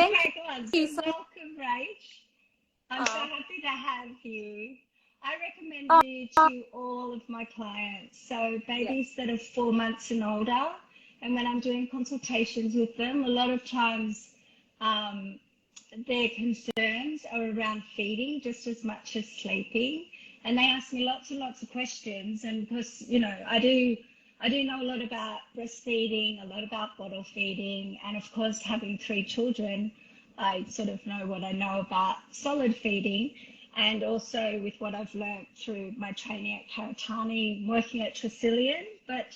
Thank Okay, go on. you So so welcome, Rach. I'm so much. happy to have you. I recommend you to all of my clients. So Yeah. babies that are 4 months and older, and when I'm doing consultations with them, a lot of times um, their concerns are around feeding just as much as sleeping. And they ask me lots and lots of questions. And because, you know, I do know a lot about breastfeeding, a lot about bottle feeding, and of course, having 3 children, I sort of know what I know about solid feeding, and also with what I've learned through my training at Karatani, working at Tresillian. But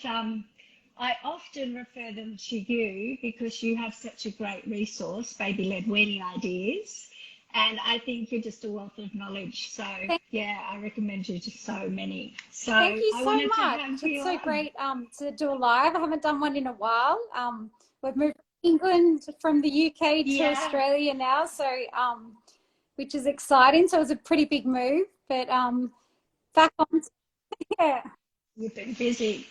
I often refer them to you because you have such a great resource, Baby Lead Weaning Ideas. And I think you're just a wealth of knowledge. So, Thank, yeah, I recommend you to so many. So thank you I so wanted to much. have It's you so on. great to do a live. I haven't done one in a while. We've moved from England from the UK to Yeah, Australia now, so which is exciting. So it was a pretty big move, but back on. Yeah. you've been busy.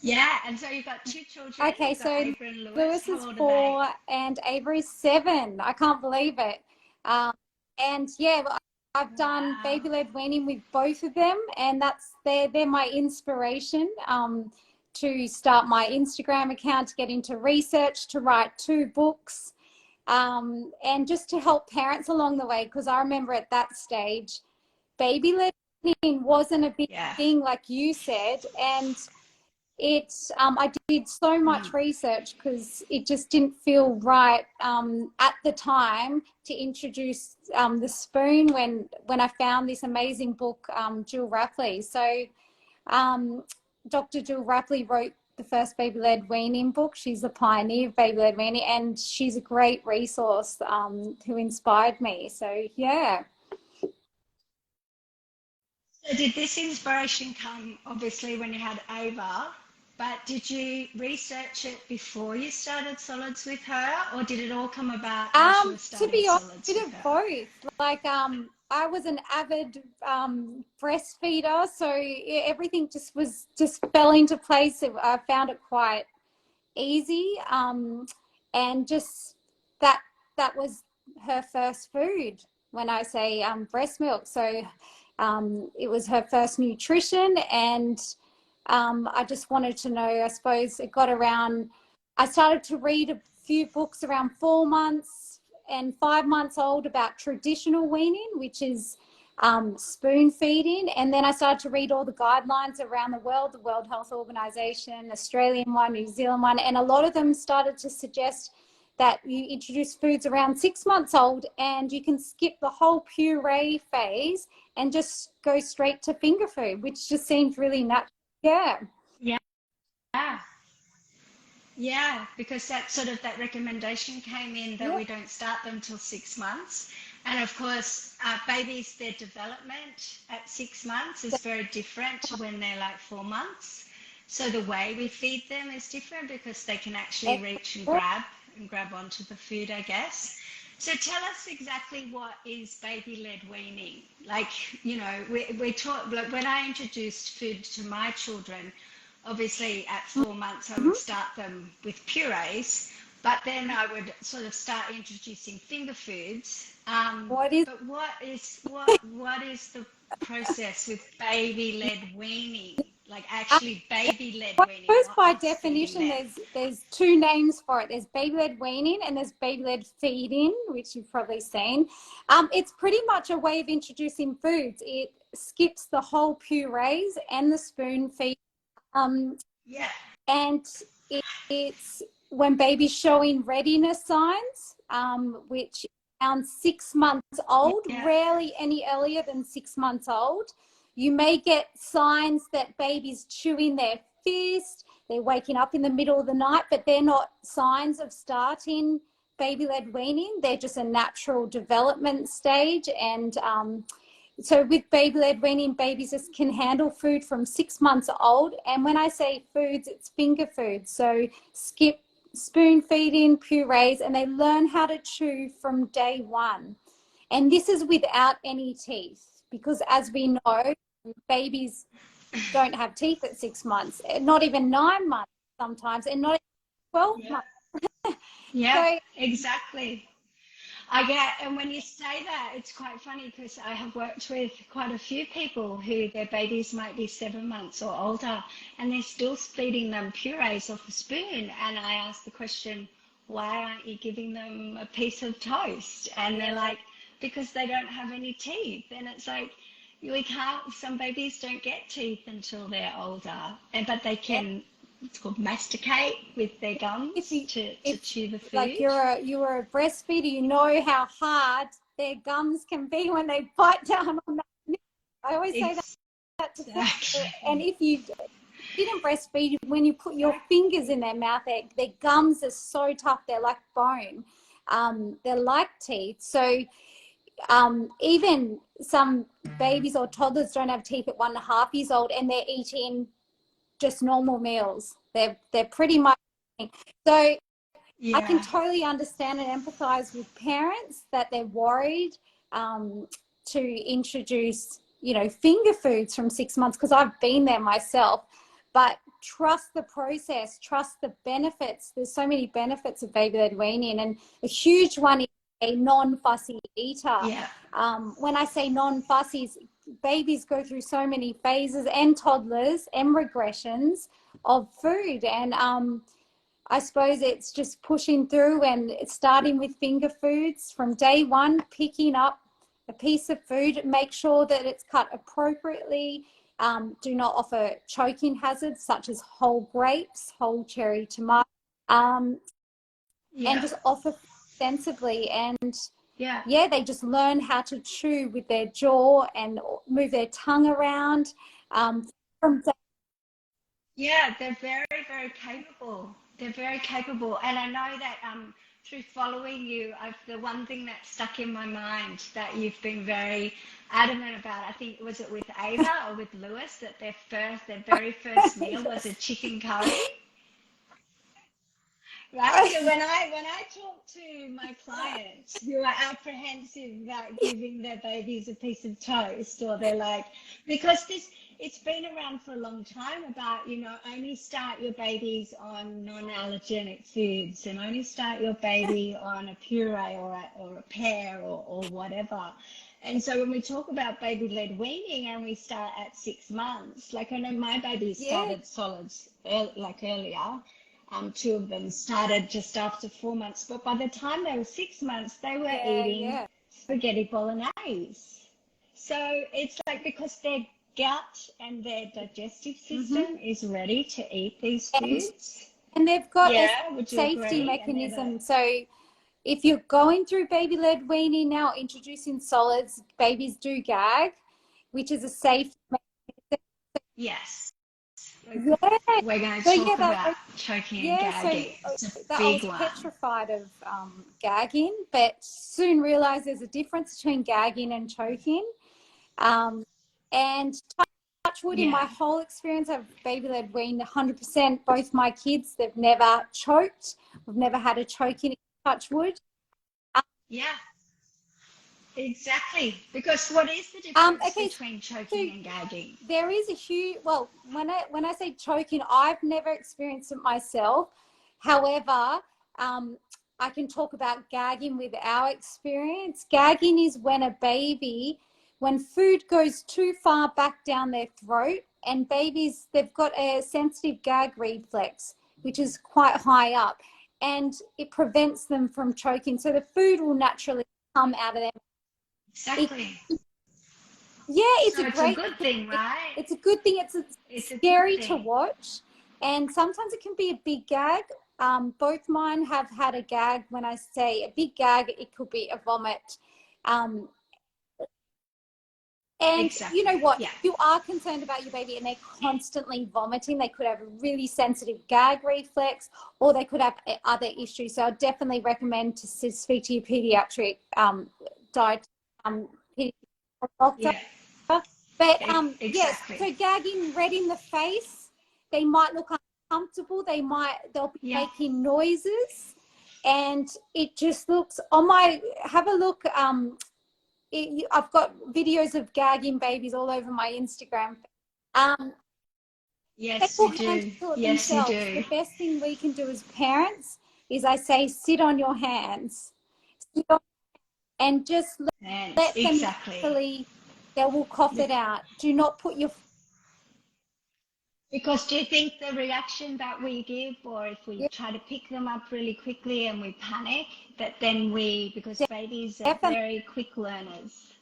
Yeah, and so you've got 2 children. Okay, You've got so Ava and Lewis. Lewis is How old are they? 4 and Avery is 7. I can't believe it. And yeah, I've done Wow. baby led weaning with both of them, and they're my inspiration to start my Instagram account, to get into research, to write 2 books, and just to help parents along the way. Because I remember at that stage, baby led weaning wasn't a big Yeah. thing, like you said, and it's I did so much research because it just didn't feel right at the time to introduce the spoon when I found this amazing book, Jill Rapley. So Dr. Jill Rapley wrote the first baby led weaning book. She's the pioneer of baby led weaning, and she's a great resource who inspired me. So yeah. So did this inspiration come obviously when you had Ava, but did you research it before you started solids with her, or did it all come about as you were To starting be honest, a solids bit with of her? both. Like, I was an avid breastfeeder, so everything just fell into place. I found it quite easy, and just that that was her first food. When I say breast milk, so it was her first nutrition, and I just wanted to know. I suppose it got around. I started to read a few books around 4 months and 5 months old about traditional weaning, which is spoon feeding. And then I started to read all the guidelines around the World Health Organization, Australian one, New Zealand one, and a lot of them started to suggest that you introduce foods around 6 months old and you can skip the whole puree phase and just go straight to finger food, which just seems really natural. Yeah. Yeah. Yeah, because that recommendation came in that Yeah. we don't start them till 6 months. And of course, babies, their development at 6 months is very different to when they're like 4 months. So the way we feed them is different because they can actually reach and grab onto the food, I guess. So tell us exactly what is baby-led weaning. Like, you know, we taught, like when I introduced food to my children, obviously at 4 months I would start them with purees, but then I would sort of start introducing finger foods. What is But what is the process with baby-led weaning? Like actually baby-led I weaning, suppose not by us feeding definition, them. there's 2 names for it. There's baby led weaning and there's baby led feeding, which you've probably seen. It's pretty much a way of introducing foods. It skips the whole purees and the spoon feed, Yeah. and it's when baby's showing readiness signs, which around 6 months old, Yeah. rarely any earlier than 6 months old. You may get signs that baby's chewing their fist, they're waking up in the middle of the night, but they're not signs of starting baby-led weaning. They're just a natural development stage. And so with baby-led weaning, babies just can handle food from 6 months old. And when I say foods, it's finger foods. So skip spoon feeding, purees, and they learn how to chew from day 1. And this is without any teeth, because as we know, babies don't have teeth at 6 months, not even 9 months sometimes, and not even 12 Yeah. months. Yeah, So exactly. I get, and when you say that, it's quite funny because I have worked with quite a few people who their babies might be 7 months or older, and they're still feeding them purees off a spoon. And I ask the question, why aren't you giving them a piece of toast? And they're yeah, like, because they don't have any teeth. And it's like, we can't, some babies don't get teeth until they're older, and but they yeah. can, it's called masticate with their If gums you to if chew the like food. you were a breastfeeder, you know how hard their gums can be when they bite down on that milk. I always say that to people. And Exactly. if you didn't breastfeed, when you put your fingers in their mouth, their gums are so tough. They're like bone. They're like teeth. So even some babies or toddlers don't have teeth at 1.5 years old, and they're eating just normal meals. They're pretty much so. I can Yeah. totally understand and empathize with parents that they're worried to introduce, finger foods from 6 months, because I've been there myself. But trust the process, trust the benefits. There's so many benefits of baby led weaning, and a huge one is a non-fussy eater. Yeah. When I say non-fussies, babies go through so many phases, and toddlers and regressions of food, and I suppose it's just pushing through and starting with finger foods from day one, picking up a piece of food, make sure that it's cut appropriately. Do not offer choking hazards such as whole grapes, whole cherry tomato, and Yeah. just offer sensibly. And Yeah. yeah, they just learn how to chew with their jaw and move their tongue around. From Yeah, they're very, very capable. They're very capable. And I know that through following you, the one thing that stuck in my mind that you've been very adamant about, I think, was it with Ava or with Lewis, that their very first meal was a chicken curry? Right. So when I talk to my clients who are apprehensive about giving their babies a piece of toast, or they're like, because it's been around for a long time about, only start your babies on non-allergenic foods, and only start your baby on a puree or a pear or whatever. And so when we talk about baby led weaning and we start at 6 months, like I know my baby yeah, started solids earlier. Two of them started just after 4 months, but by the time they were 6 months, they were yeah, eating yeah. spaghetti bolognese. So it's like because their gut and their digestive Mm-hmm. system is ready to eat these And foods. and they've got a Yeah, would you safety agree? And they're mechanism. So if you're going through baby led weaning now, introducing solids, babies do gag, which is a safe mechanism. yes, Yeah. we're going to So talk about choking and yeah, so gagging. It's a that I big was one. petrified of gagging, but soon realized there's a difference between gagging and choking. Um, and touch wood, in Yeah, my whole experience, I've baby led weaned 100%. Both my kids, they've never choked. We've never had a choking, touch wood. yeah, exactly. Because what is the difference Okay, between so choking and gagging? there is a huge, well, when I say choking, I've never experienced it myself. However, I can talk about gagging with our experience. Gagging is when food goes too far back down their throat, and babies, they've got a sensitive gag reflex, which is quite high up, and it prevents them from choking. So the food will naturally come out of them. It, Exactly. yeah, it's So a it's a great, good thing, right? it's a good thing. It's It's a good scary to thing. watch, and sometimes it can be a big gag. Both mine have had a gag. When I say a big gag, it could be a vomit. Um, and you know Exactly. what? Yeah. If you are concerned about your baby and they're constantly vomiting, they could have a really sensitive gag reflex, or they could have other issues. So I definitely recommend to speak to your pediatric diet pediatric doctor. Yeah. But yes, Exactly. so gagging, red in the face, they might look uncomfortable. They'll be Yeah. making noises, and it just looks. On my have a look. I've got videos of gagging babies all over my Instagram. Um, they Yes, will you do. handle it Yes, you themselves. The do. best thing we can do as parents is I say, sit on your hands. Sit on, and just let them exactly. they will cough it out. Do not put your... Because do you think the reaction that we give, or if we try to pick them up really quickly and we panic, that then because babies are Definitely. very quick learners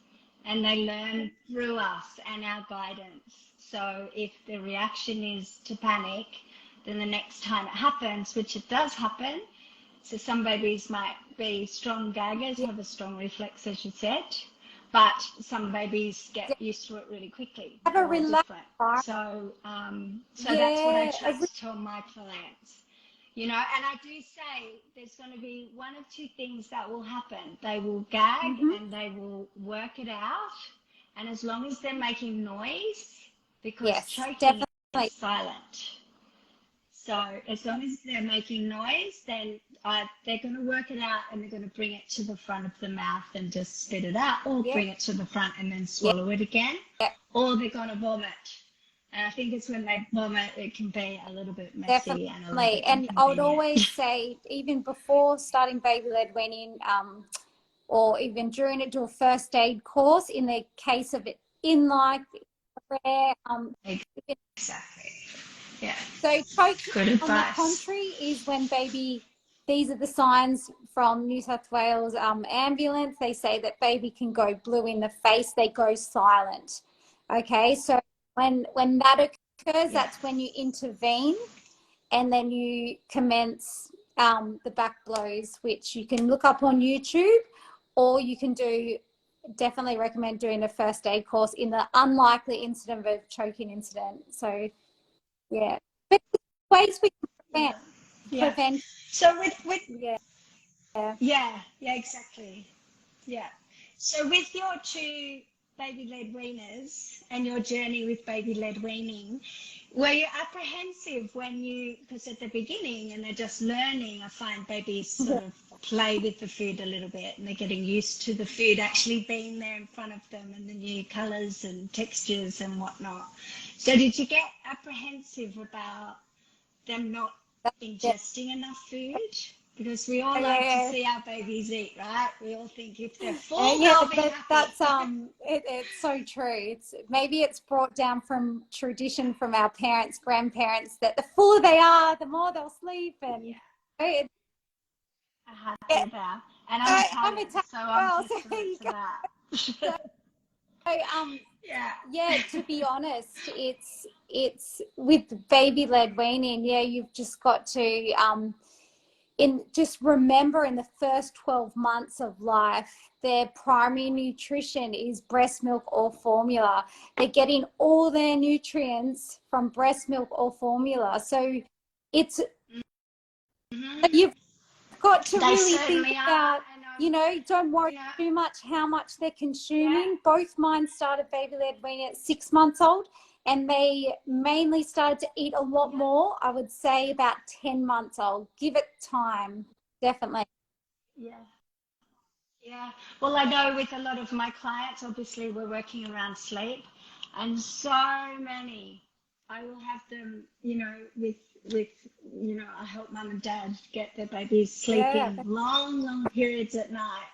and they learn through us and our guidance. So if the reaction is to panic, then the next time it happens, which it does happen, so some babies might be strong gaggers, have a strong reflex, as you said, but some babies get used to it really quickly. Have a relaxed different. So that's what I try to tell my clients. You know, and I do say there's going to be one of two things that will happen. They will gag and they will work it out. And as long as they're making noise, because choking is silent. So as long as they're making noise, then they're going to work it out and they're going to bring it to the front of the mouth and just spit it out, or bring it to the front and then swallow it again, or they're going to vomit. And I think it's when they vomit, it can be a little bit messy. And I would always say, even before starting baby led weaning, or even during it, do a first aid course in the case of it in like rare. Exactly. Yeah. So choking, on the contrary, is when these are the signs from New South Wales ambulance. They say that baby can go blue in the face, they go silent. Okay, so when that occurs, that's when you intervene, and then you commence the back blows, which you can look up on YouTube, or you can definitely recommend doing a first aid course in the unlikely incident of a choking incident. So yeah, but ways we can prevent. So with exactly. Yeah. So with your two baby led weaners and your journey with baby led weaning, were you apprehensive because at the beginning and they're just learning, I find babies sort of play with the food a little bit and they're getting used to the food actually being there in front of them and the new colours and textures and whatnot. So did you get apprehensive about them not ingesting enough food? Because we all like to see our babies eat, right? We all think if they're full, they'll be happy. That's it's so true. Maybe it's brought down from tradition from our parents, grandparents, that the fuller they are, the more they'll sleep. And I had that, and I'm Italian, so I'm testament to that. To be honest, it's with baby led weaning. You've just got to just remember, in the first 12 months of life, their primary nutrition is breast milk or formula. They're getting all their nutrients from breast milk or formula. So it's you've got to really think about, don't worry too much how much they're consuming. Both mine started baby led weaning at 6 months old, and they mainly started to eat a lot more, I would say, about 10 months old. Give it time, definitely. Yeah. Well, I know with a lot of my clients, obviously we're working around sleep, and so many, I will have them, I help mum and dad get their babies sleeping long periods at night.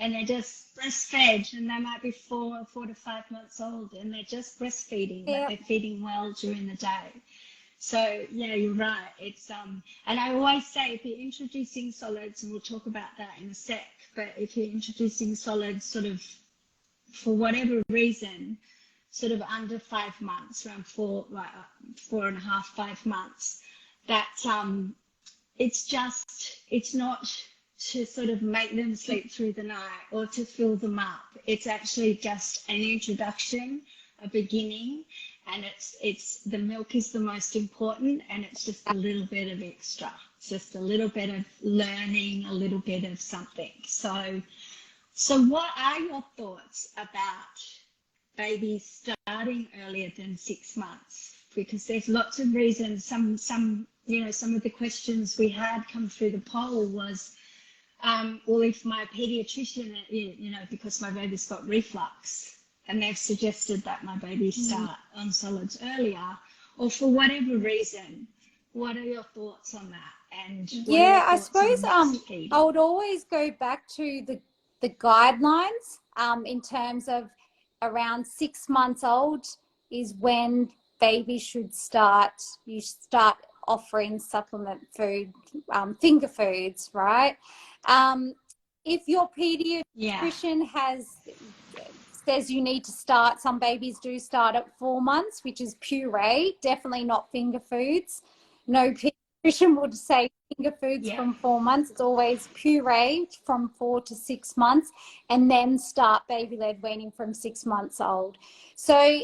And they're just breastfed, and they might be 4 to 5 months old, and they're just breastfeeding, but they're feeding well during the day. So yeah, you're right. It's and I always say, if you're introducing solids, and we'll talk about that in a sec, but if you're introducing solids sort of for whatever reason, sort of under 5 months, around 4.5, 5 months, that it's not to sort of make them sleep through the night or to fill them up. It's actually just an introduction, a beginning, and it's the milk is the most important, and it's just a little bit of extra. It's just a little bit of learning, a little bit of something. So what are your thoughts about babies starting earlier than 6 months? Because there's lots of reasons. Some of the questions we had come through the poll was, well, if my pediatrician, because my baby's got reflux, and they've suggested that my baby start on solids earlier, or for whatever reason, what are your thoughts on that? And what are your Yeah, I thoughts on suppose mixed feeding? I would always go back to the guidelines in terms of around 6 months old is when babies should start. You start offering supplement food, finger foods, right? If your pediatrician says you need to start, some babies do start at 4 months, which is puree, definitely not finger foods. No pediatrician would say finger foods from 4 months. It's always puree from 4 to 6 months, and then start baby led weaning from 6 months old. So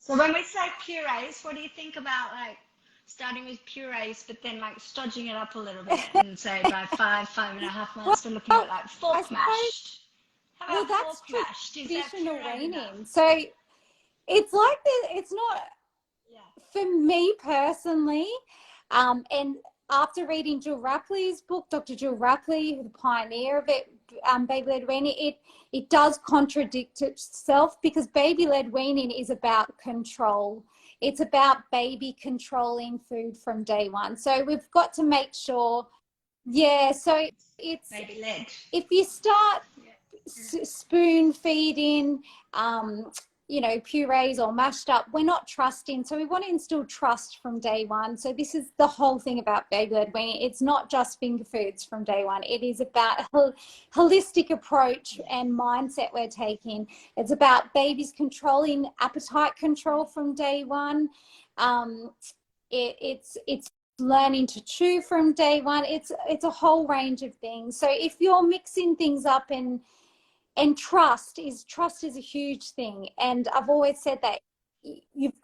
So when we say purees, what do you think about like starting with purees, but then like stodging it up a little bit, and say by 5.5 months we're looking at like fork mashed? How about that's fork mashed? Is that traditional pureed weaning. enough? So it's like it's not for me personally. And after reading Jill Rapley's book, Dr. Jill Rapley, the pioneer of it, baby led weaning, it does contradict itself, because baby led weaning is about control. It's about baby controlling food from day one. So we've got to make sure, so it's Baby led. If you start spoon feeding, purees or mashed up, we're not trusting. So we want to instill trust from day one. So this is the whole thing about baby led weaning. It's not just finger foods from day one. It is about a holistic approach and mindset we're taking. It's about babies controlling appetite control from day one. It's learning to chew from day one. It's a whole range of things. So if you're mixing things up, and trust is a huge thing. And I've always said that you've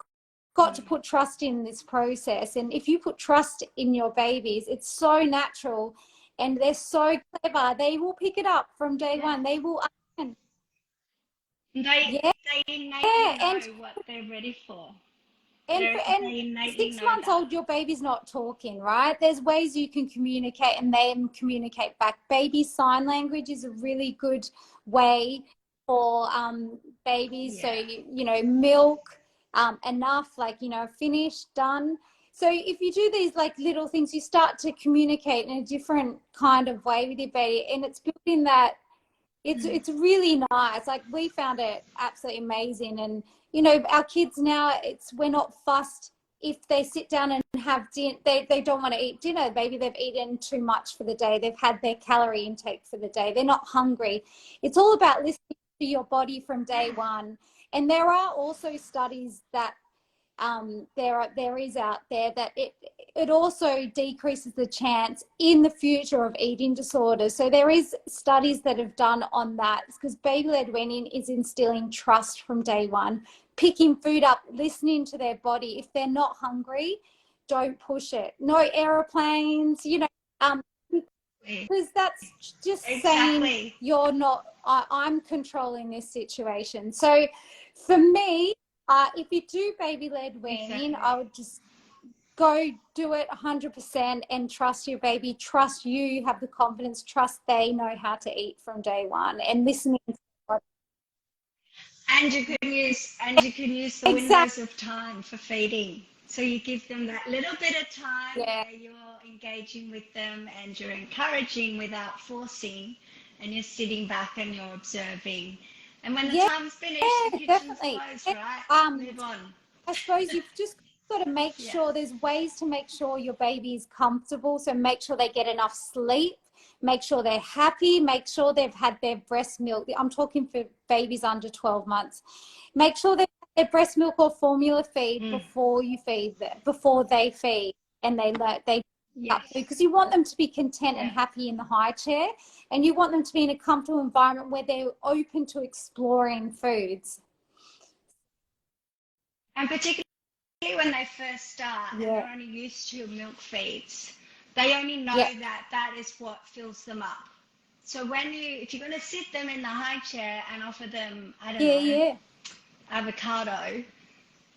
got to put trust in this process. And if you put trust in your babies, it's so natural and they're so clever. They will pick it up from day one. They will. They innately know what they're ready for. And 6 months old, your baby's not talking, right? There's ways you can communicate and they communicate back. Baby sign language is a really good way for babies. So, milk, enough, like, finished, done. So if you do these like little things, you start to communicate in a different kind of way with your baby, and it's building that. It's really nice. Like, we found it absolutely amazing. And our kids now, we're not fussed if they sit down and have dinner. They don't want to eat dinner. Maybe they've eaten too much for the day. They've had their calorie intake for the day. They're not hungry. It's all about listening to your body from day one. And there are also studies that there is out there that it also decreases the chance in the future of eating disorders. So there is studies that have done on that, because baby led weaning is instilling trust from day one, picking food up, listening to their body. If they're not hungry, don't push it. No airplanes, because that's just saying you're not. I'm controlling this situation. So for me, if you do baby led weaning, I would just go do it 100% and trust your baby. Trust you have the confidence. Trust they know how to eat from day one, and listening. And you can use the windows of time for feeding. So you give them that little bit of time where you're engaging with them and you're encouraging without forcing, and you're sitting back and you're observing. And when the time's finished, the kitchen's closed, right? Move on. I suppose you've just got to make sure there's ways to make sure your baby is comfortable. So make sure they get enough sleep. Make sure they're happy. Make sure they've had their breast milk. I'm talking for babies under 12 months. Make sure they've had their breast milk or formula feed before you feed them, before they feed, and because you want them to be content and happy in the high chair, and you want them to be in a comfortable environment where they're open to exploring foods. And particularly when they first start and they're only used to milk feeds, they only know that is what fills them up. So if you're going to sit them in the high chair and offer them, avocado,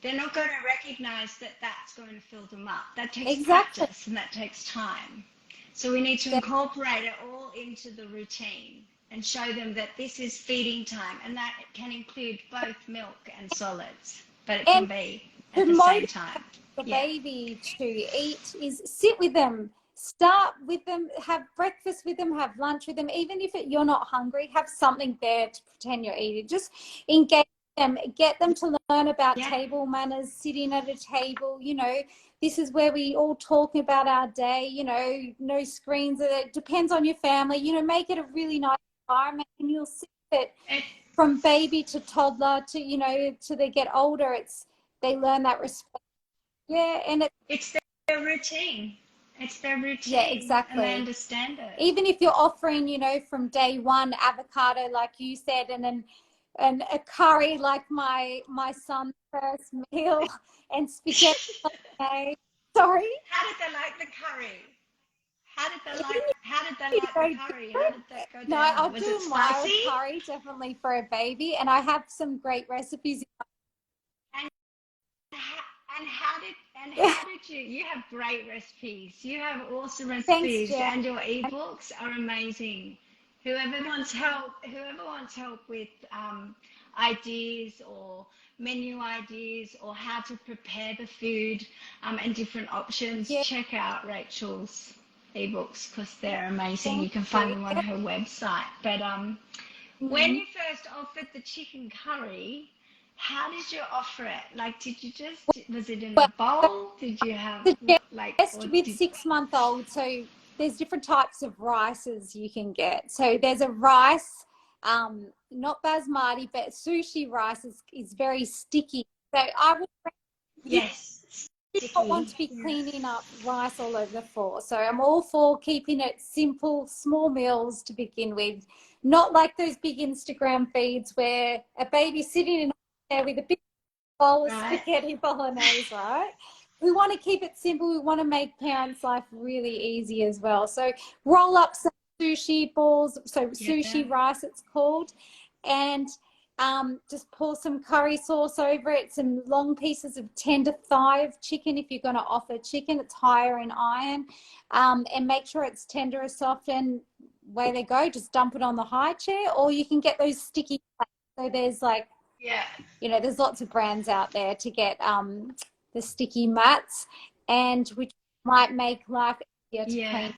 they're not going to recognize that that's going to fill them up. That takes practice and that takes time. So we need to incorporate it all into the routine and show them that this is feeding time, and that it can include both milk and solids, but it can be at the same time. the Yeah. baby to eat is sit with them, start with them, have breakfast with them, have lunch with them. Even if you're not hungry, have something there to pretend you're eating. Just engage them, get them to learn about table manners, sitting at a table. You know, this is where we all talk about our day. You know, no screens. It depends on your family. You know, make it a really nice environment, and you'll see that from baby to toddler to, you know, to they get older, they learn that respect. Yeah, and it's their routine. It's their routine. Yeah, exactly. And they understand it. Even if you're offering, you know, from day one, avocado, like you said, and then a curry like my son's first meal, and spaghetti. Sorry? How did they like the curry? How did they like the curry? How did that go down? No, I'll Was do it mild spicy? curry definitely for a baby, and I have some great recipes. And how did you have great recipes. You have awesome recipes. Thanks, and your ebooks are amazing. Whoever wants help with ideas or menu ideas or how to prepare the food and different options, check out Rachel's ebooks because they're amazing. You can find them on her website. But when you first offered the chicken curry, how did you offer it? Like, was it in a bowl? Did you have with 6-month-old? So there's different types of rices you can get. So there's a rice, not basmati, but sushi rice is very sticky. So I would you don't want to be cleaning up rice all over the floor. So I'm all for keeping it simple, small meals to begin with. Not like those big Instagram feeds where a baby's sitting in there with a big bowl of spaghetti bolognese, right? We want to keep it simple. We want to make parents' life really easy as well. So roll up some sushi balls, so sushi rice it's called, and just pour some curry sauce over it, some long pieces of tender thigh of chicken if you're going to offer chicken. It's higher in iron, and make sure it's tender or soft, and away they go. Just dump it on the high chair, or you can get those sticky plates. So there's like, you know, there's lots of brands out there to get the sticky mats, and which might make life easier to clean.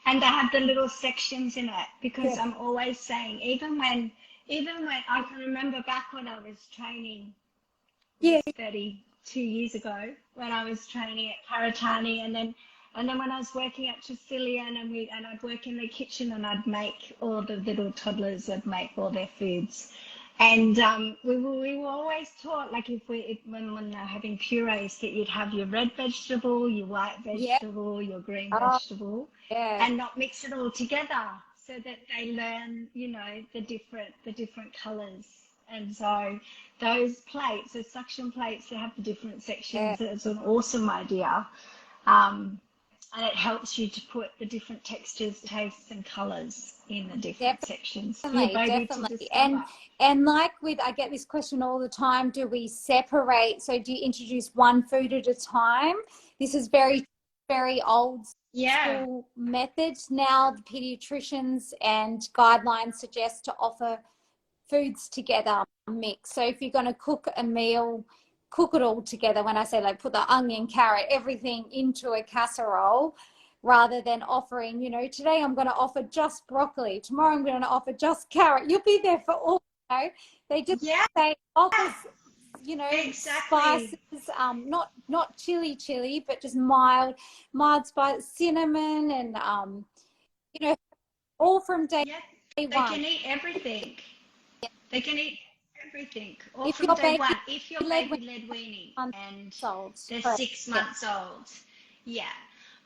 And they have the little sections in it because I'm always saying, even when I can remember back when I was training 32 years ago, when I was training at Karatani, and then when I was working at Tresillian, and I'd work in the kitchen and I'd make all the little toddlers, I'd make all their foods. And we were always taught, like when they're having purees, that you'd have your red vegetable, your white vegetable, your green vegetable, and not mix it all together, so that they learn, you know, the different colours. And so those plates, the suction plates, they have the different sections. It's an awesome idea. And it helps you to put the different textures, tastes, and colours in the different sections. Definitely. And like I get this question all the time, do we separate? So do you introduce one food at a time? This is very, very old school method. Now the pediatricians and guidelines suggest to offer foods together, mix. So if you're going to cook a meal, cook it all together. When I say like put the onion, carrot, everything into a casserole, rather than offering, you know, today I'm going to offer just broccoli, tomorrow I'm going to offer just carrot. You'll be there for all, you know. They just say offers, you know, spices, not chili, but just mild spice, cinnamon, and you know, all from day one. They can eat everything. They can eat everything, all from day one. If you're baby led weaning and they're 6 months old,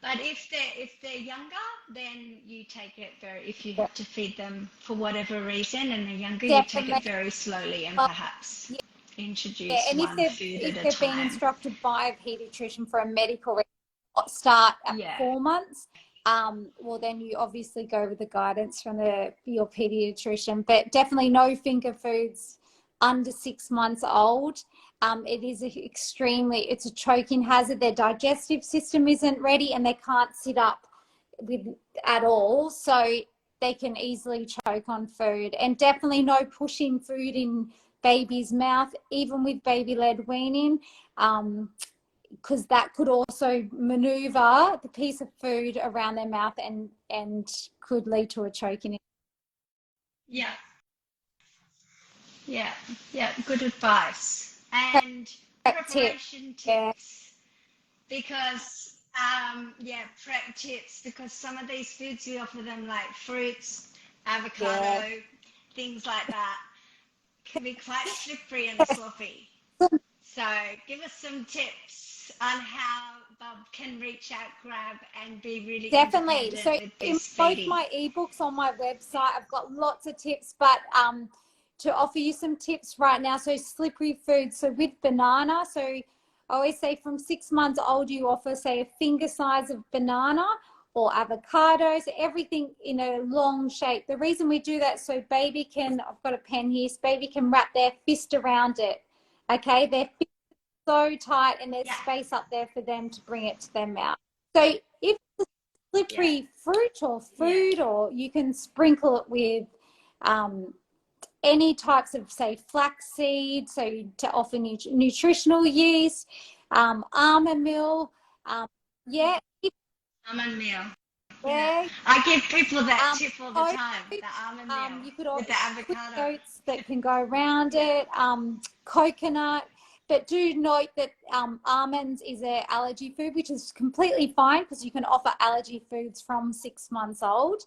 But if they're younger, then you take it if you have to feed them for whatever reason, and they're younger, you take it very slowly and perhaps introduce and one food at a time. If they've been instructed by a pediatrician for a medical reason, start at 4 months. Well, then you obviously go with the guidance from your pediatrician, but definitely no finger foods under 6 months old. It is it's a choking hazard. Their digestive system isn't ready and they can't sit up at all. So they can easily choke on food, and definitely no pushing food in baby's mouth, even with baby led weaning, because that could also maneuver the piece of food around their mouth and could lead to a choking. Yeah. Yeah. Yeah. Good advice. And preparation tips, because prep tips, because some of these foods we offer them, like fruits, avocado, things like that, can be quite slippery and sloppy. So give us some tips on how Bob can reach out, grab, and be really definitely. So in both feeding. my ebooks on my website, I've got lots of tips, but to offer you some tips right now. So slippery foods. So with banana, so I always say from 6 months old, you offer, say, a finger size of banana or avocados, everything in a long shape. The reason we do that, so baby can, I've got a pen here, so baby can wrap their fist around it. Okay, their fist is so tight and there's space up there for them to bring it to their mouth. So if it's slippery fruit or food, or you can sprinkle it with any types of, say, flaxseed, so to offer nutritional yeast, almond meal, almond meal. Yeah. I give people that tip all the time, the almond meal, you could also with the avocado. Oats that can go around it, coconut. But do note that almonds is an allergy food, which is completely fine, because you can offer allergy foods from 6 months old.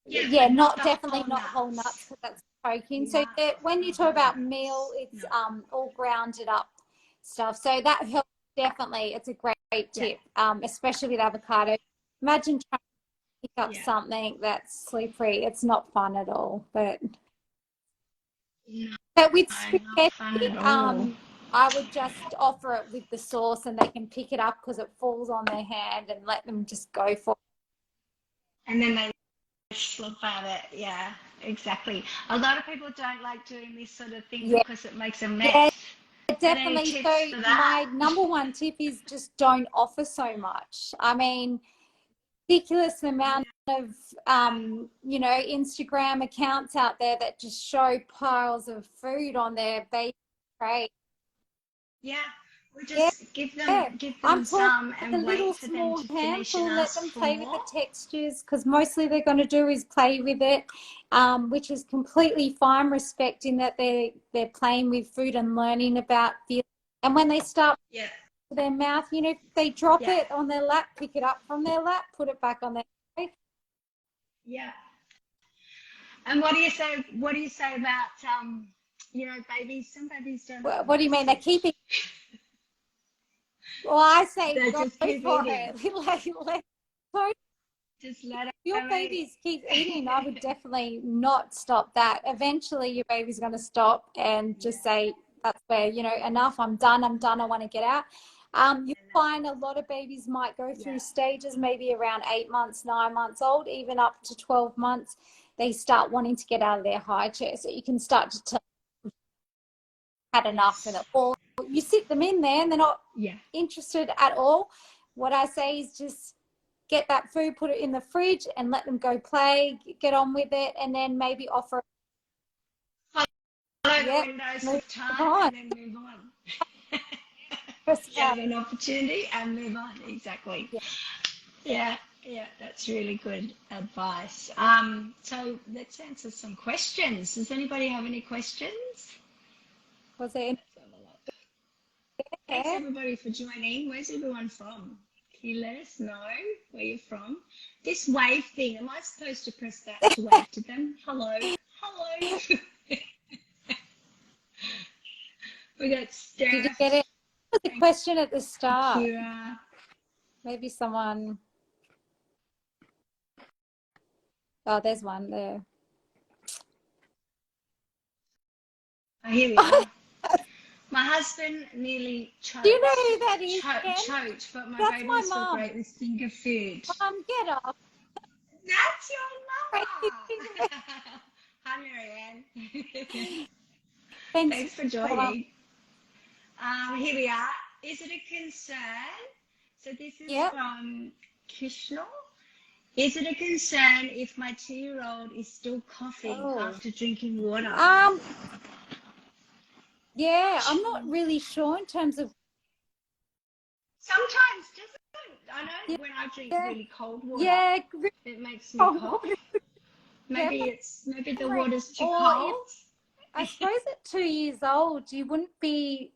Not whole nuts, because that's choking. So when you talk about meal, it's all grounded up stuff. So that helps definitely. It's a great tip, especially with avocado. Imagine trying to pick up something that's slippery. It's not fun at all. But with spaghetti, I would just offer it with the sauce, and they can pick it up because it falls on their hand, and let them just go for it. And then they slip at it. Yeah, exactly. A lot of people don't like doing this sort of thing because it makes a mess. Definitely. So my number one tip is just don't offer so much. I mean, ridiculous amount of Instagram accounts out there that just show piles of food on their baby tray. Yeah, we just give them some and wait for them to finish and let them play with the textures, because mostly they're going to do is play with it, which is completely fine, respecting that they're playing with food and learning about feelings. And when they start their mouth, if they drop it on their lap, pick it up from their lap, put it back on their face. Yeah. And what do you say about babies? Some babies don't. What do you mean? They're keeping. Well, I say go just keep for eating. it. Just let it. Your babies keep eating. I would definitely not stop that. Eventually, your baby's going to stop and just say, "That's where enough. I'm done. I want to get out." You find a lot of babies might go through stages, maybe around 8 months, 9 months old, even up to 12 months. They start wanting to get out of their high chair, so you can start to tell had enough in it. Or you sit them in there and they're not interested at all. What I say is just get that food, put it in the fridge, and let them go play, get on with it, and then maybe offer. Follow the windows of time and then move on. Have an opportunity and move on. Exactly. Yeah, that's really good advice. So let's answer some questions. Does anybody have any questions? Was there? Thanks everybody for joining. Where's everyone from? Can you let us know where you're from? This wave thing, am I supposed to press that to wave to them? Hello. We got Steph. Did you get it? The question at the start. Kira. Maybe someone. Oh, there's one there. Oh, here we are. My husband nearly choked. Do you know who that is? Choked, but my baby was so great with finger food. Get off. That's your mum. Hi, Marianne. Thanks for joining. Here we are. Is it a concern? So this is from Kishnell. Is it a concern if my 2-year-old is still coughing after drinking water? Yeah, I'm not really sure in terms of. Sometimes, doesn't I know Yeah, when I drink really cold water, yeah, it makes me cold cough. water, Maybe the definitely. water's too Or if, cold. I suppose at 2 years old, you wouldn't be,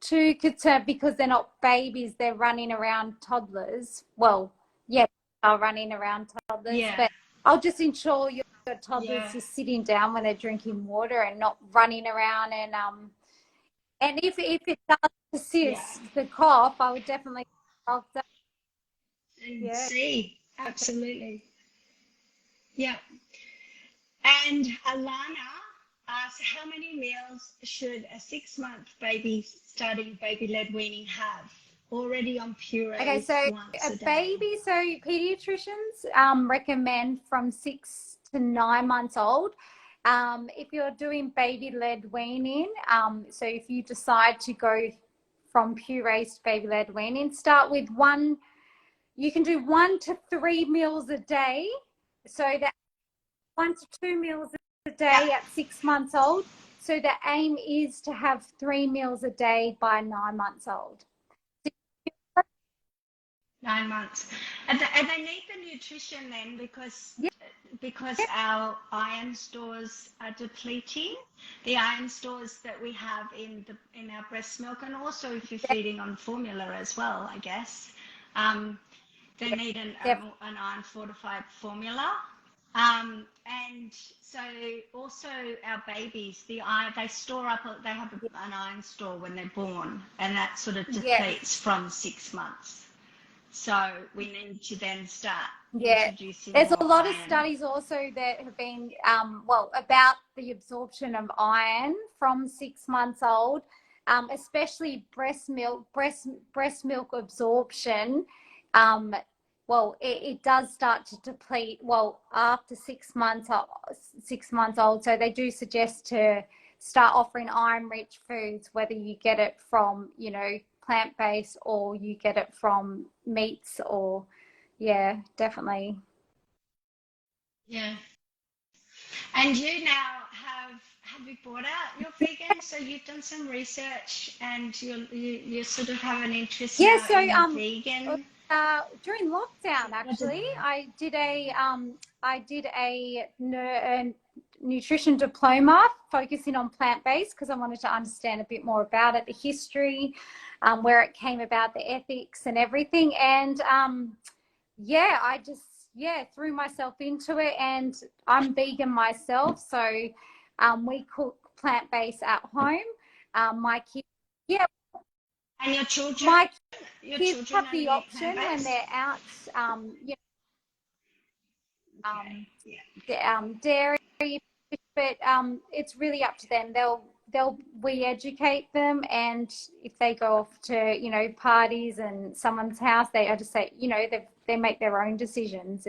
too concerned because they're not babies. They're running around toddlers. Well, yeah, are running around toddlers, Yeah, but I'll just ensure your yeah, toddlers just sitting down when they're drinking water and not running around. And if it does yeah. persist, the cough, I would definitely. And Yeah. see, absolutely. Yeah. And Alana asks, how many meals should a 6-month baby starting baby led weaning have? Already on Okay, purees so once a a day. baby, so pediatricians recommend from 6 to 9 months old. If you're doing baby-led weaning, so if you decide to go from purees to baby-led weaning, start with one. You can do 1 to 3 meals a day, so that 1 to 2 meals a day Yeah, at 6 months old. So the aim is to have 3 meals a day by 9 months old. 9 months. And they need the nutrition then because our iron stores are depleting. The iron stores that we have in our breast milk, and also if you're feeding on formula as well, I guess. They need an iron fortified formula. And so also our babies, they store up, they have an iron store when they're born, and that sort of Yes. depletes from 6 months. So we need to then start Yeah, introducing there's more a lot of iron. studies also that have been, about the absorption of iron from 6 months old, especially breast milk absorption. It does start to deplete. Well, after 6 months, 6 months old. So they do suggest to start offering iron-rich foods, whether you get it from, plant-based or you get it from meats or. Yeah, definitely. Yeah. And you now have you brought out your vegan? So you've done some research and you sort of have an interest Yeah, now so in the vegan. during lockdown What did, actually, I did a nutrition diploma focusing on plant-based because I wanted to understand a bit more about it, the history, where it came about, the ethics and everything. And I just threw myself into it, and I'm vegan myself, so we cook plant-based at home. My kids, yeah, and my your kids children have only the eat option when plant-based? they're out, Okay. Yeah. dairy, but it's really up to them. We educate them, and if they go off to parties and someone's house, I just say they make their own decisions.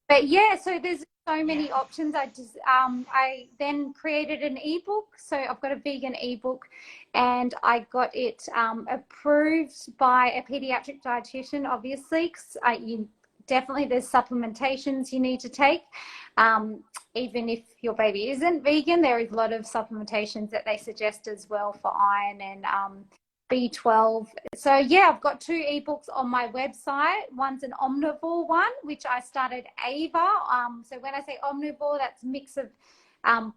But yeah, so there's so Yeah. many options. I then created an ebook. So I've got a vegan ebook, and I got it approved by a pediatric dietitian, obviously, because definitely there's supplementations you need to take. Even if your baby isn't vegan, there is a lot of supplementations that they suggest as well for iron and B12. So yeah, I've got 2 ebooks on my website. One's an omnivore one, which I started Ava. So when I say omnivore, that's a mix of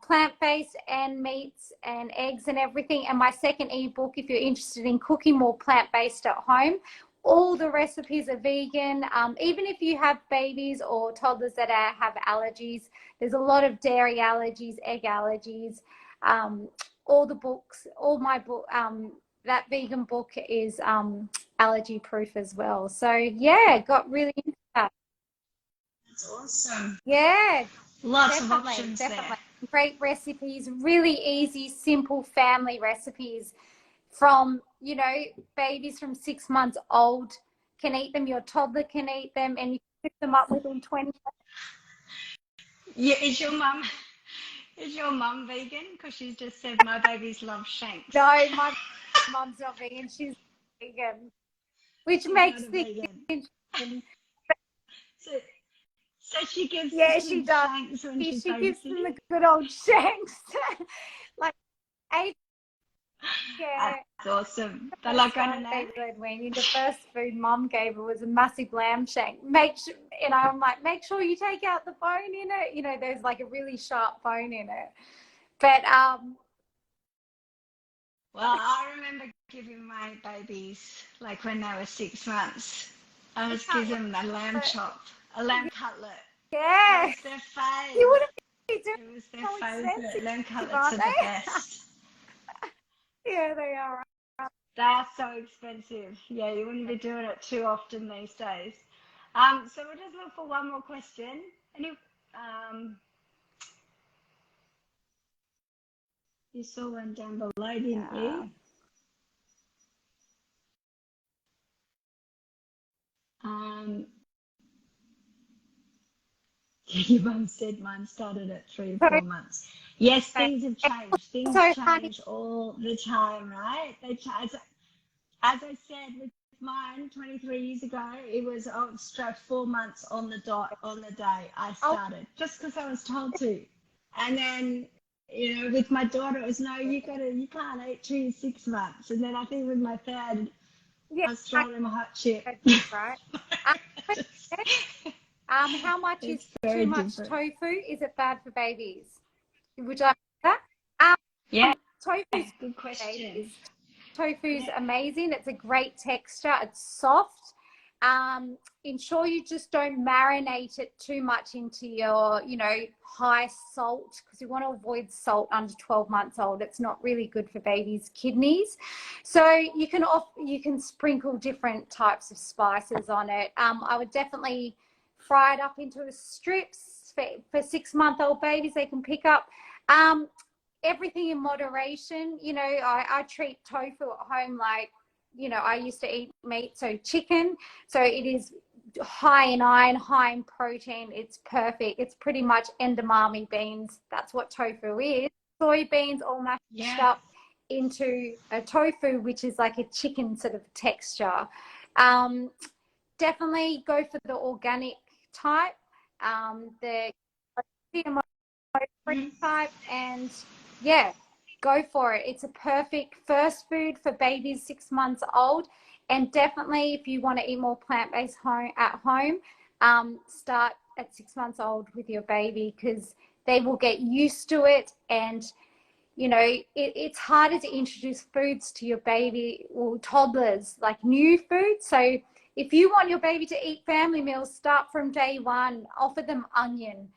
plant-based and meats and eggs and everything. And my second ebook, if you're interested in cooking more plant-based at home, all the recipes are vegan. Even if you have babies or toddlers that have allergies, there's a lot of dairy allergies, egg allergies. All the books, all my book, that vegan book is allergy proof as well. So yeah, got really into that. That's awesome. Yeah, Lots of definitely, options there. definitely. Great recipes, really easy, simple family recipes from, babies from 6 months old can eat them, your toddler can eat them, and you pick them up within 20. Yeah, is your mum vegan? Because she just said my babies love shanks. No, my mum's not vegan, she's vegan, which She's makes not a things vegan. interesting. So, so she gives Yeah, the she kids does. shanks when she's She gives them babysitting. the good old shanks. Like, eight, yeah. That's awesome. They're First like, I don't started know. Baby Lead Weaning, the first food Mum gave her was a massive lamb shank. I'm like, make sure you take out the bone in it. You know, there's like a really sharp bone in it. But Well, I remember giving my babies, like when they were 6 months, I was giving them a lamb chop, a lamb cutlet. It yeah, was their fave. you wouldn't be doing It was their so favourite. expensive, Lamb cutlets aren't are the they? best. Yeah, they are. They are so expensive. Yeah, you wouldn't be doing it too often these days. So we'll just look for one more question. Any, um, you saw one down below, didn't Yeah. you? Um, your mum said mine started at 3 or 4 months. Yes, things have changed. Things So, honey, change all the time, right? They change. As I said with mine 23 years ago, it was straight 4 months on the dot on the day I I'll, started, just because I was told to. And then, with my daughter, it was no, you can't eat till you're 6 months. And then I think with my third, yeah, I was throwing him a hot chip. right. Um, how much is It's too very much different. tofu? Is it bad for babies? Would you like that? Yeah, Tofu's good for question. babies. Tofu's Yeah. amazing. It's a great texture. It's soft. Ensure you just don't marinate it too much into your, high salt, because you want to avoid salt under 12 months old. It's not really good for babies' kidneys. So you can sprinkle different types of spices on it. I would definitely fry it up into strips for 6-month-old babies. They can pick up. Everything in moderation. I treat tofu at home like, I used to eat meat, so chicken. So it is high in iron, high in protein. It's perfect. It's pretty much edamame beans. That's what tofu is. Soybeans all mashed up into a tofu, which is like a chicken sort of texture. Definitely go for the organic type, the GMO free type, and yeah, go for it. It's a perfect first food for babies 6 months old. And definitely, if you want to eat more plant-based at home, start at 6 months old with your baby, because they will get used to it. And it's harder to introduce foods to your baby or toddlers, like new foods. So if you want your baby to eat family meals, start from day one. Offer them onion.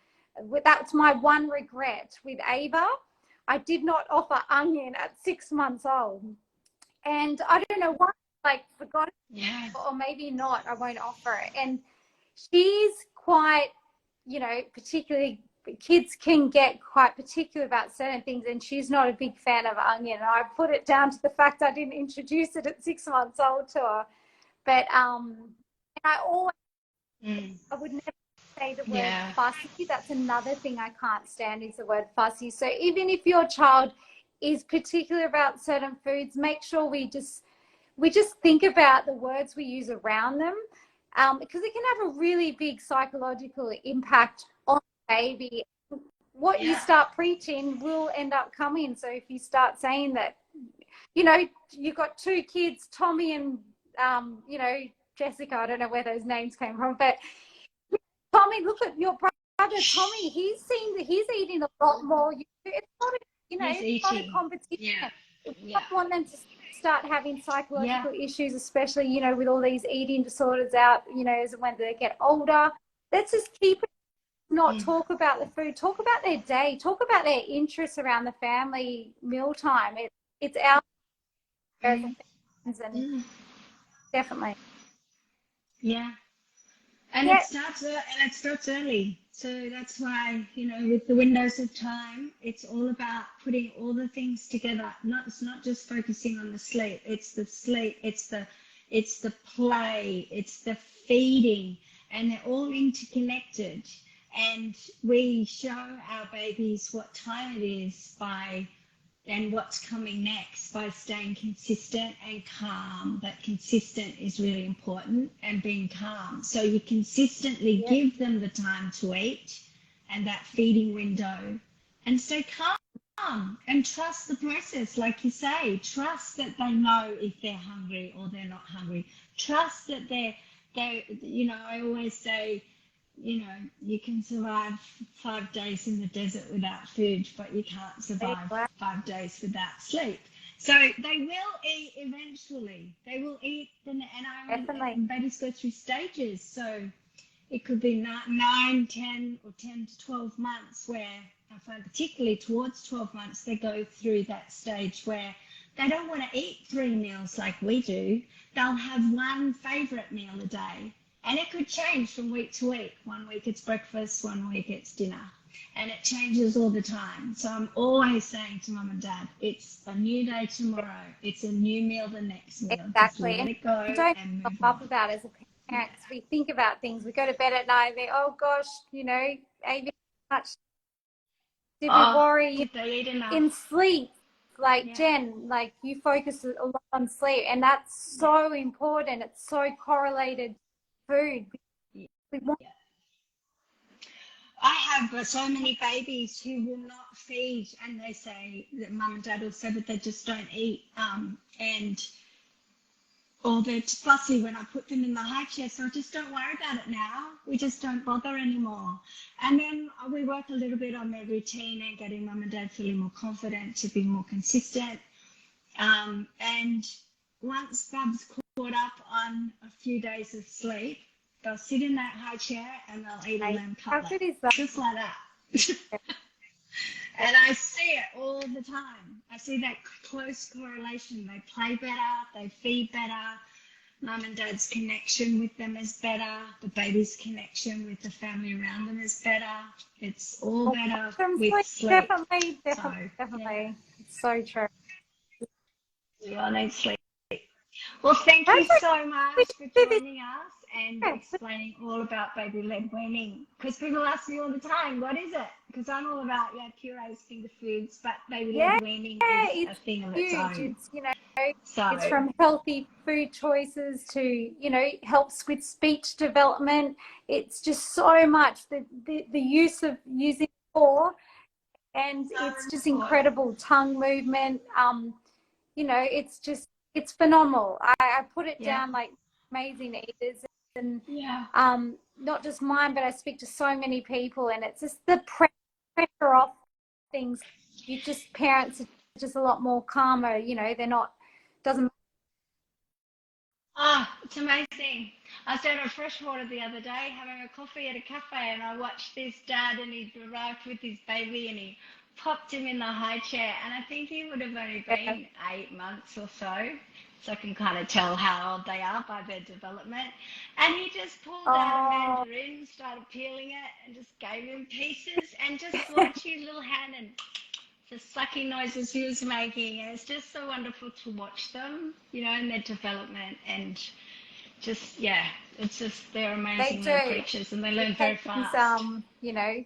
That's my one regret with Ava. I did not offer onion at 6 months old. And I don't know why, like, forgot it, Yeah. or maybe not, I won't offer it. And she's quite, particularly, kids can get quite particular about certain things, and she's not a big fan of onion. And I put it down to the fact I didn't introduce it at 6 months old to her. But I always, I would never say the word fussy. That's another thing I can't stand, is the word fussy. So even if your child is particular about certain foods, make sure we just think about the words we use around them, because it can have a really big psychological impact on the baby. What you start preaching will end up coming. So if you start saying that, you've got two kids, Tommy and, Jessica, I don't know where those names came from, but Tommy, look at your brother, Tommy. He's eating a lot more. It's not it's not a competition. We don't want them to start having psychological issues, especially, with all these eating disorders out, as when they get older. Let's just keep it, not talk about the food, talk about their day, talk about their interests around the family mealtime. It's our and definitely. Yeah. And it starts early. So that's why, with the windows of time, it's all about putting all the things together. It's not just focusing on the sleep. It's the sleep, it's the play, it's the feeding, and they're all interconnected. And we show our babies what time it is by and what's coming next by staying consistent and calm. But consistent is really important, and being calm. So you consistently give them the time to eat and that feeding window, and stay calm and trust the process. Like you say, trust that they know if they're hungry or they're not hungry. Trust that you know, I always say, you know, you can survive 5 days in the desert without food, but you can't survive 5 days without sleep. So they will eat eventually. They will eat, and babies go through stages. So it could be 9, 10, or 10 to 12 months, where I find particularly towards 12 months, they go through that stage where they don't want to eat 3 meals like we do. They'll have one favourite meal a day. And it could change from week to week. 1 week it's breakfast, 1 week it's dinner. And it changes all the time. So I'm always saying to mum and dad, it's a new day tomorrow. It's a new meal the next meal. Exactly. Just let it go Don't and move up on. about it as a parent. Yeah. We think about things. We go to bed at night and think, oh gosh, you know, Amy, much did we worry in sleep? Like Jen, like you focus a lot on sleep, and that's so important. It's so correlated to food. I have so many babies who will not feed, and they say that mum and dad will say that they just don't eat, or they're fussy when I put them in the high chair, so just don't worry about it now. We just don't bother anymore. And then we work a little bit on their routine and getting mum and dad feeling more confident to be more consistent. And once Bab's caught up on a few days of sleep, they'll sit in that high chair and they'll eat a lamb cutlet. How good is that? Just like that. And I see it all the time. I see that close correlation. They play better, they feed better, mum and dad's connection with them is better, the baby's connection with the family around them is better. It's all better with sleep. Definitely. Yeah. It's so true. We all need sleep. Well, thank you so much for joining us and explaining all about baby led weaning. Because people ask me all the time, what is it? Because I'm all about purees, finger foods, but baby led weaning is a thing of its own. It's, you know, it's from healthy food choices to, you know, helps with speech development. It's just so much the use of using core, and it's just incredible tongue movement. You know, it's phenomenal. I put it down like amazing eaters, and not just mine, but I speak to so many people, and it's just the pressure off things. Parents are just a lot more calmer, you know, it's amazing. I was down at Freshwater the other day having a coffee at a cafe, and I watched this dad, and he arrived with his baby, and he popped him in the high chair, and I think he would have only been 8 months or so I can kind of tell how old they are by their development. And he just pulled out a mandarin, started peeling it, and just gave him pieces, and just watch his little hand and the sucking noises he was making. And it's just so wonderful to watch them, you know, in their development, and just they're amazing little creatures, and they learn very fast. You know,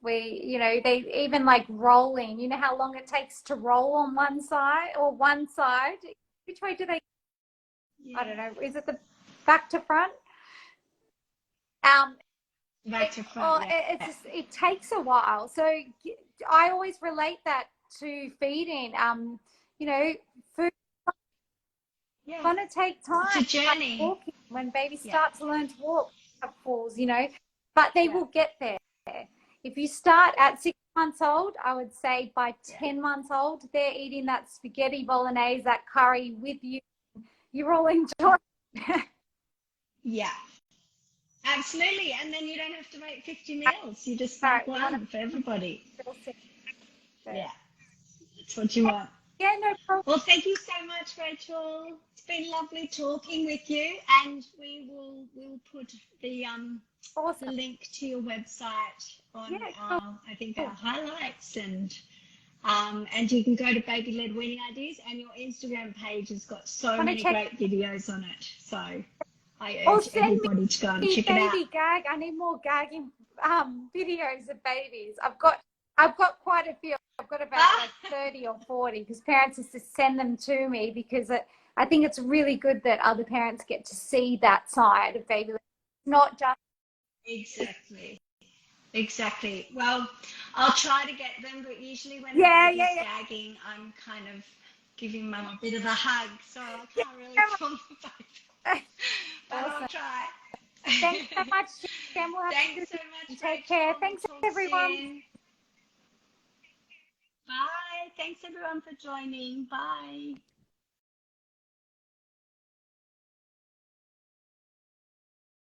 they even like rolling, you know how long it takes to roll on one side. Which way do they? I don't know. Is it the back to front? Back to front. It takes a while. So I always relate that to feeding. You know, food is going to take time. It's a journey. Like walking, when babies start to learn to walk, falls, you know, but they will get there. If you start at 6 months old, I would say by 10 months old, they're eating that spaghetti bolognese, that curry with you. You're all enjoying it. Yeah, absolutely. And then you don't have to make 50 meals. You just make one for everybody. Yeah, that's what you want. Yeah, no problem. Well, thank you so much, Rachael. It's been lovely talking with you, and we'll put the link to your website on our highlights, and you can go to Baby Lead Weaning Ideas, and your Instagram page has got so many great videos on it. So I urge everybody to go and check it out. Gag. I need more gagging videos of babies. I've got I've got quite a few. I've got about like 30 or 40 because parents used to send them to me because I think it's really good that other parents get to see that side of baby lead, not just. Exactly. Well, I'll try to get them, but usually when the baby's gagging, I'm kind of giving mum a bit of a hug, so I can't really talk about it. But Awesome. I'll try. Thanks so much, Jem. We'll Thanks so much. Take Rachel. care. Thanks, Talk everyone. soon. Bye. Thanks, everyone, for joining. Bye.